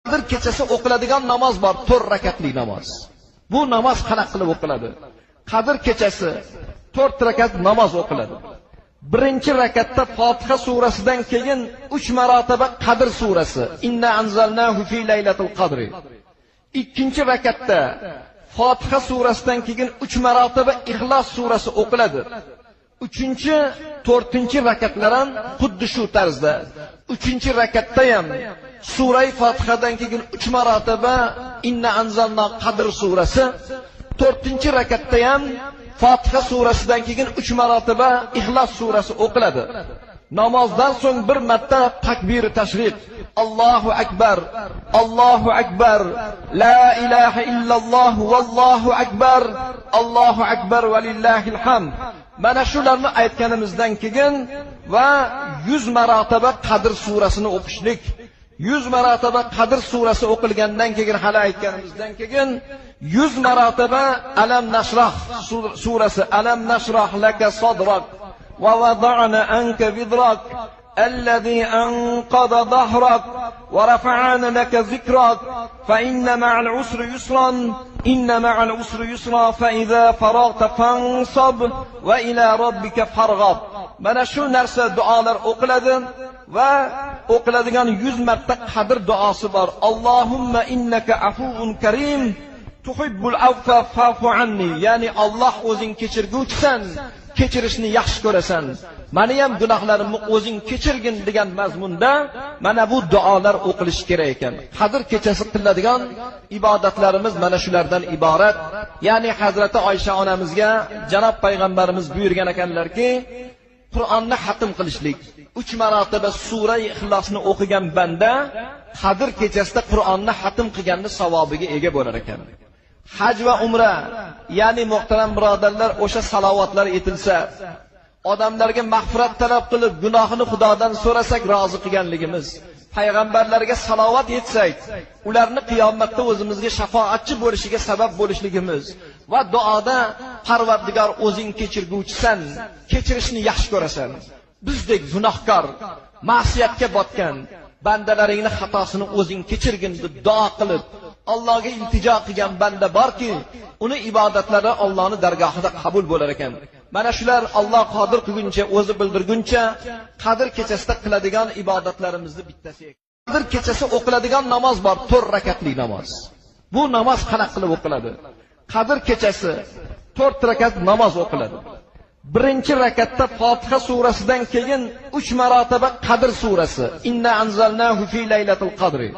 Qadr kechasi o'qiladigan namoz bor, 4 rakatli namoz. Bu namoz qanaqa qilib o'qiladi? Qadr kechasi 4 rakat namoz o'qiladi. Birinchi rakatda Fotiha surasidan keyin 3 marotaba Qadr surasi, Inna anzalnahu fi laylatil qadri. Ikkinchi rakatda Fotiha surasidan keyin 3 marotaba Ixlos surasi o'qiladi. Uchinchi, 4-chi rakatlar ham xuddi shu tarzda. Uchinchi rakatda ham Sura Fotihadan keyin 3 marotaba Inna anzalna Qadr surasi, 4-chi rakatda ham Fotiha surasidan keyin 3 marotaba Ixlos surasi o'qiladi. Namozdan so'ng bir marta takbir tashriq, Allohu akbar, Allohu akbar, la ilaha illalloh vallohu akbar, Allohu akbar va lillahil hamd. Mana shularni aytganimizdan keyin va 100 marotaba Qadr surasini o'qishlik. 100 marotaba Qadr surasi o'qilgandan keyin hali aytganimizdan keyin 100 marotaba Alam nashrah surasi, Alam nashrah laka sadrak va wada'na anka vidrak alladhi anqadha dhahrak wa rafa'na laka zikrak fa inna ma'al usri yusran inna ma'al usri yusra fa idha faragta fansab va ila robbika farg'ab. Mana shu narsa duolar o'qiladi va o'qiladigan 100 marta Qadr duosi bor. Allohumma innaka afuwun karim tuhibbul afwa fa'fu anni. Ya'ni Alloh o'zing kechirguvchisan, kechirishni yaxshi ko'rasan. Meni ham gunohlarimni o'zing kechirgin degan mazmunda mana bu duolar o'qilishi kerak ekan. Qadr kechasi qiladigan ibodatlarimiz mana shulardan iborat. Ya'ni Hazrati Oysha onamizga janob payg'ambarimiz buyurgan ekanlarki, Qur'onni xatm qilishlik. 3 marotaba sura Ixlosni o'qigan banda Qadr kechasida Qur'onni xatm qilganning savobiga ega bo'lar ekan. Haj va umra, ya'ni muhtaram birodarlar, o'sha salovatlar etilsa, odamlarga mag'firat talab qilib, gunohini Xudodan so'rasak rozi qilganligimiz, payg'ambarlarga salovat etsak, ularni qiyomatda o'zimizga shafoatchi bo'lishiga sabab bo'lishligimiz va duoda Parvardigor o'zing kechirguvchisan, kechirishni yaxshi ko'rasan. Bizdek gunohkor, ma'siyatga botgan bandalaringni xatosini o'zing kechirgin deb duo qilib Allohga iltijo qilgan banda borki, uni ibodatlari Allohning dargohida qabul bo'lar ekan. Mana shular Alloh qodir qilguncha, o'zi bildirguncha Qadr kechasida qiladigan ibodatlarimizni bittasi. Qadr kechasi o'qiladigan namoz bor, 4 rakatli namoz. Bu namoz qanaqa qilib o'qiladi? Qadr kechasi 4 rakat namoz o'qiladi. Birinchi rakatda Fotiha surasidan keyin 3 marotaba Qadr surasi, Inna anzalnahu fi laylatil qadri.